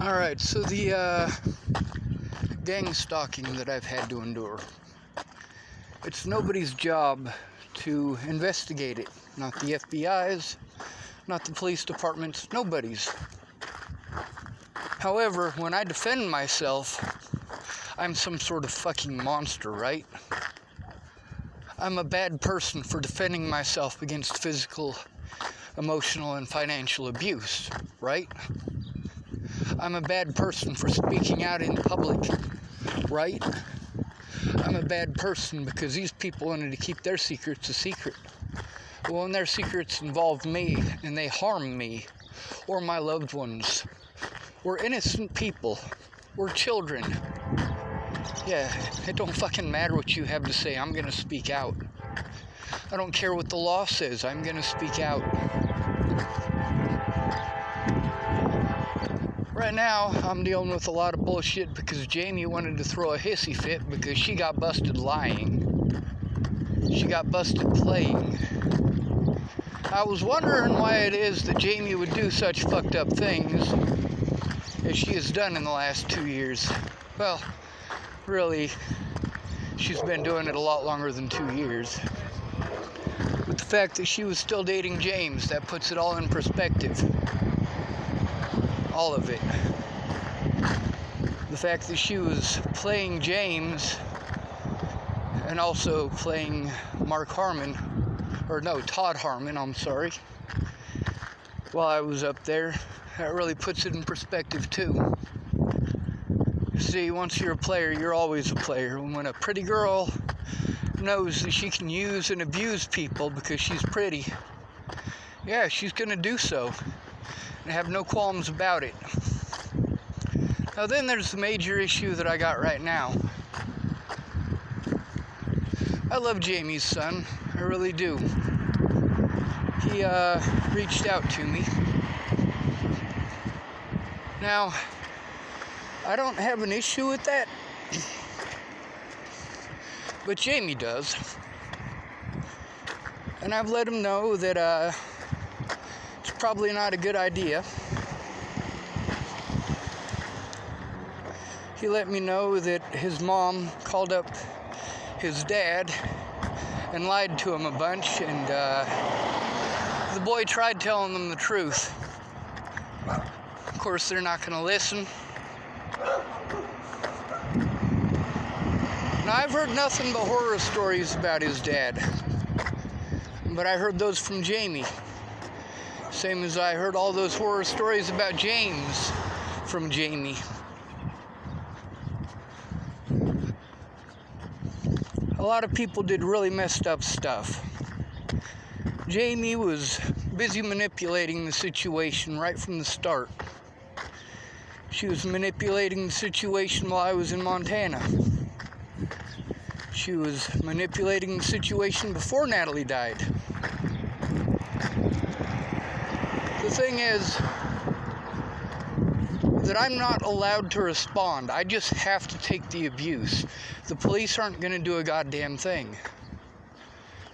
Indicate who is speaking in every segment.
Speaker 1: Alright, so the gang stalking that I've had to endure. It's nobody's job to investigate it. Not the FBI's, not the police departments, nobody's. However, when I defend myself, I'm some sort of fucking monster, right? I'm a bad person for defending myself against physical, emotional, and financial abuse, right? I'm a bad person for speaking out in public, right? I'm a bad person because these people wanted to keep their secrets a secret. Well, when their secrets involve me and they harm me or my loved ones, we're innocent people. We're children. Yeah, it don't fucking matter what you have to say. I'm gonna speak out. I don't care what the law says. I'm gonna speak out. Right now, I'm dealing with a lot of bullshit because Jamie wanted to throw a hissy fit because she got busted lying. She got busted playing. I was wondering why it is that Jamie would do such fucked up things as she has done in the last 2 years. Well, really, she's been doing it a lot longer than 2 years. But the fact that she was still dating James, that puts it all in perspective. All of it. The fact that she was playing James and also playing Todd Harmon, I'm sorry, while I was up there, that really puts it in perspective too. See, once you're a player, you're always a player. And when a pretty girl knows that she can use and abuse people because she's pretty, yeah, she's gonna do so. And have no qualms about it. Now then there's the major issue that I got right now. I love Jamie's son, I really do. He reached out to me. Now, I don't have an issue with that, but Jamie does. And I've let him know that it's probably not a good idea. He let me know that his mom called up his dad and lied to him a bunch, and the boy tried telling them the truth. Of course, they're not going to listen. Now, I've heard nothing but horror stories about his dad, but I heard those from Jamie. Same as I heard all those horror stories about James from Jamie. A lot of people did really messed up stuff. Jamie was busy manipulating the situation right from the start. She was manipulating the situation while I was in Montana. She was manipulating the situation before Natalie died. The thing is that I'm not allowed to respond. I just have to take the abuse. The police aren't going to do a goddamn thing.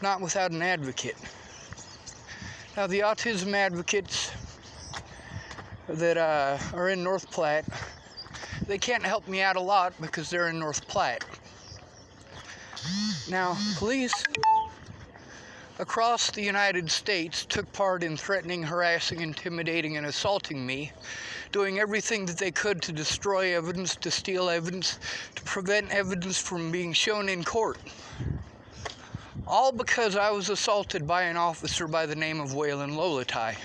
Speaker 1: Not without an advocate. Now, the autism advocates that are in North Platte, they can't help me out a lot because they're in North Platte. Now, police across the United States took part in threatening, harassing, intimidating, and assaulting me, doing everything that they could to destroy evidence, to steal evidence, to prevent evidence from being shown in court. All because I was assaulted by an officer by the name of Waylon Lolatai.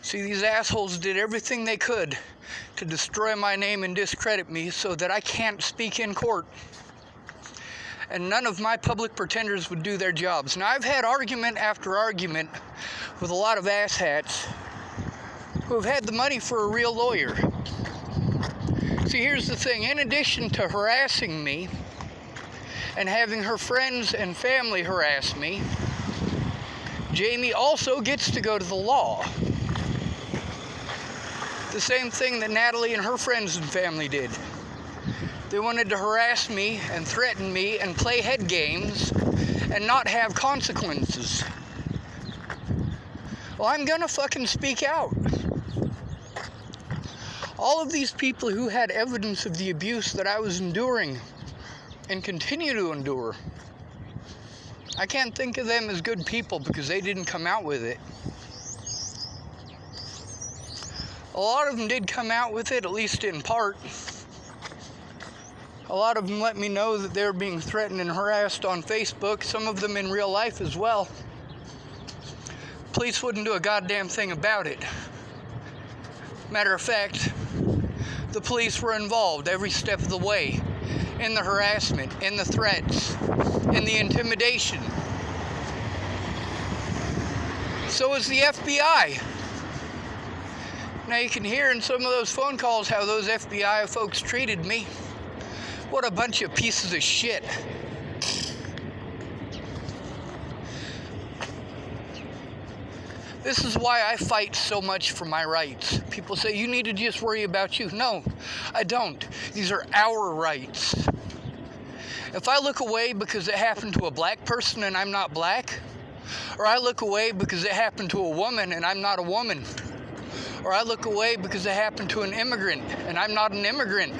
Speaker 1: See, these assholes did everything they could to destroy my name and discredit me so that I can't speak in court. And none of my public pretenders would do their jobs. Now, I've had argument after argument with a lot of asshats who have had the money for a real lawyer. See, here's the thing. In addition to harassing me and having her friends and family harass me, Jamie also gets to go to the law. The same thing that Natalie and her friends and family did. They wanted to harass me and threaten me and play head games and not have consequences. Well, I'm gonna fucking speak out. All of these people who had evidence of the abuse that I was enduring and continue to endure, I can't think of them as good people because they didn't come out with it. A lot of them did come out with it, at least in part. A lot of them let me know that they were being threatened and harassed on Facebook, some of them in real life as well. Police wouldn't do a goddamn thing about it. Matter of fact, the police were involved every step of the way in the harassment, in the threats, in the intimidation. So is the FBI. Now you can hear in some of those phone calls how those FBI folks treated me. What a bunch of pieces of shit. This is why I fight so much for my rights. People say, you need to just worry about you. No, I don't. These are our rights. If I look away because it happened to a black person and I'm not black, or I look away because it happened to a woman and I'm not a woman, or I look away because it happened to an immigrant and I'm not an immigrant,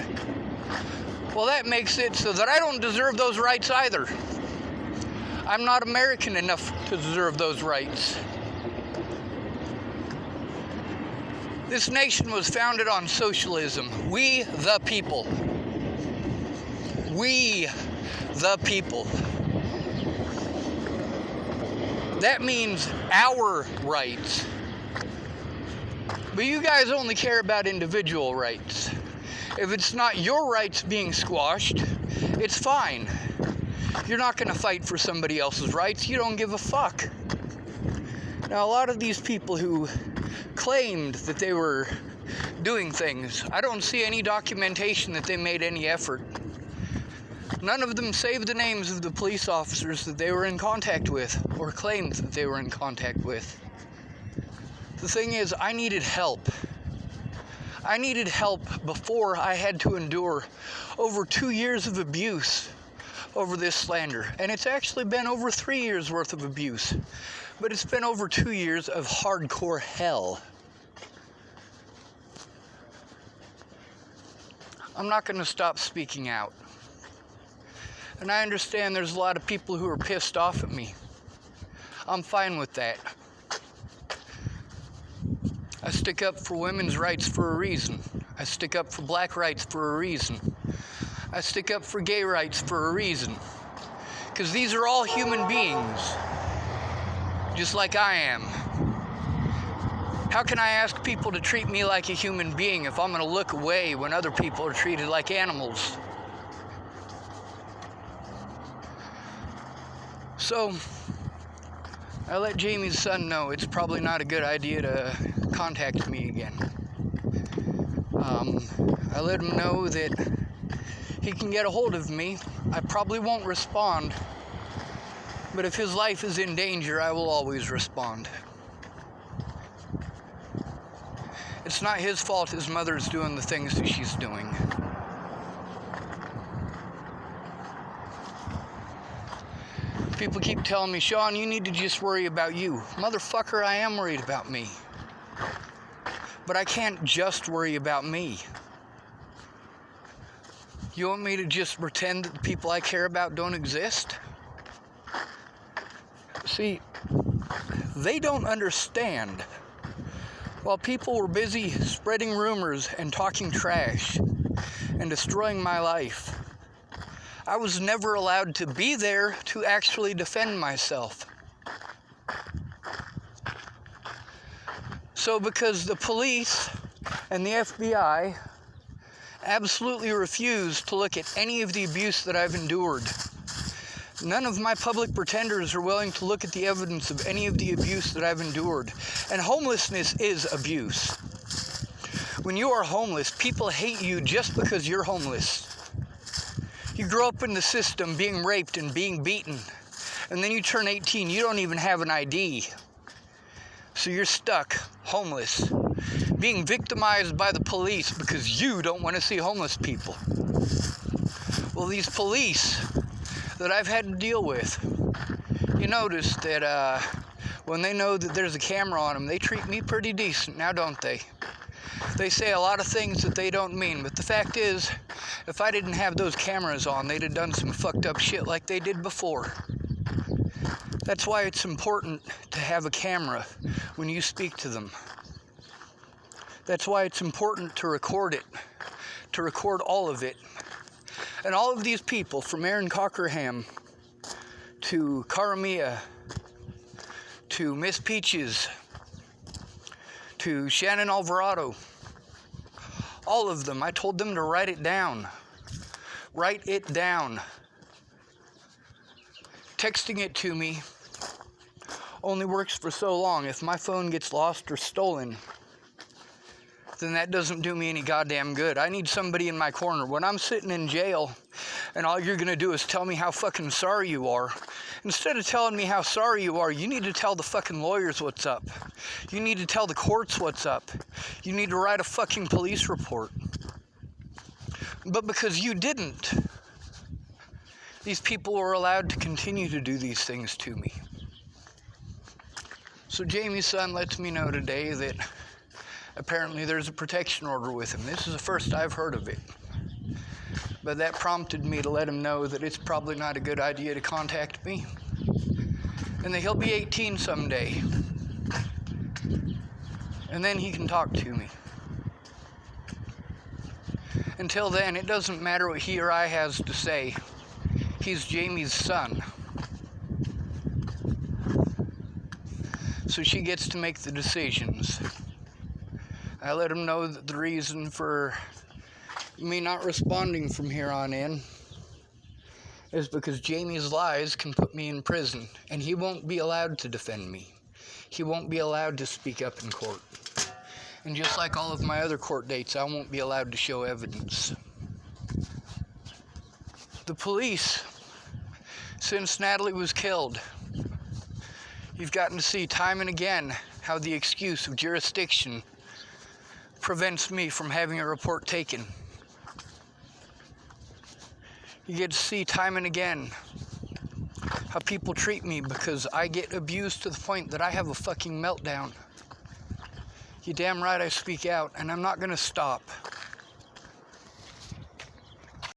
Speaker 1: well, that makes it so that I don't deserve those rights either. I'm not American enough to deserve those rights. This nation was founded on socialism. We the people. We the people. That means our rights. But you guys only care about individual rights. If it's not your rights being squashed, it's fine. You're not going to fight for somebody else's rights. You don't give a fuck. Now, a lot of these people who claimed that they were doing things, I don't see any documentation that they made any effort. None of them saved the names of the police officers that they were in contact with or claimed that they were in contact with. The thing is, I needed help. I needed help before I had to endure over 2 years of abuse over this slander. And it's actually been over 3 years worth of abuse. But it's been over 2 years of hardcore hell. I'm not going to stop speaking out. And I understand there's a lot of people who are pissed off at me. I'm fine with that. I stick up for women's rights for a reason. I stick up for black rights for a reason. I stick up for gay rights for a reason. Because these are all human beings, just like I am. How can I ask people to treat me like a human being if I'm going to look away when other people are treated like animals? So, I let Jamie's son know it's probably not a good idea to contact me again. I let him know that he can get a hold of me. I probably won't respond, but if his life is in danger, I will always respond. It's not his fault his mother's doing the things that she's doing. People keep telling me, Sean, you need to just worry about you. Motherfucker, I am worried about me. But I can't just worry about me. You want me to just pretend that the people I care about don't exist? See, they don't understand. While people were busy spreading rumors and talking trash and destroying my life, I was never allowed to be there to actually defend myself. So because the police and the FBI absolutely refuse to look at any of the abuse that I've endured, none of my public pretenders are willing to look at the evidence of any of the abuse that I've endured. And homelessness is abuse. When you are homeless, people hate you just because you're homeless. You grow up in the system being raped and being beaten, and then you turn 18, you don't even have an ID. So you're stuck, homeless, being victimized by the police because you don't want to see homeless people. Well, these police that I've had to deal with, you notice that when they know that there's a camera on them, they treat me pretty decent now, don't they? They say a lot of things that they don't mean, but the fact is, if I didn't have those cameras on, they'd have done some fucked up shit like they did before. That's why it's important to have a camera when you speak to them. That's why it's important to record it, to record all of it. And all of these people, from Aaron Cockerham to Karamia to Miss Peaches to Shannon Alvarado, all of them, I told them to write it down. Write it down. Texting it to me only works for so long. If my phone gets lost or stolen, then that doesn't do me any goddamn good. I need somebody in my corner. When I'm sitting in jail and all you're gonna do is tell me how fucking sorry you are, instead of telling me how sorry you are, you need to tell the fucking lawyers what's up. You need to tell the courts what's up. You need to write a fucking police report. But because you didn't, these people were allowed to continue to do these things to me. So Jamie's son lets me know today that apparently there's a protection order with him. This is the first I've heard of it. But that prompted me to let him know that it's probably not a good idea to contact me. And that he'll be 18 someday. And then he can talk to me. Until then, it doesn't matter what he or I has to say. He's Jamie's son. So she gets to make the decisions. I let him know that the reason for me not responding from here on in is because Jamie's lies can put me in prison, and he won't be allowed to defend me. He won't be allowed to speak up in court. And just like all of my other court dates, I won't be allowed to show evidence. The police, since Natalie was killed, you've gotten to see time and again how the excuse of jurisdiction prevents me from having a report taken. You get to see time and again how people treat me because I get abused to the point that I have a fucking meltdown. You damn right I speak out, and I'm not gonna stop.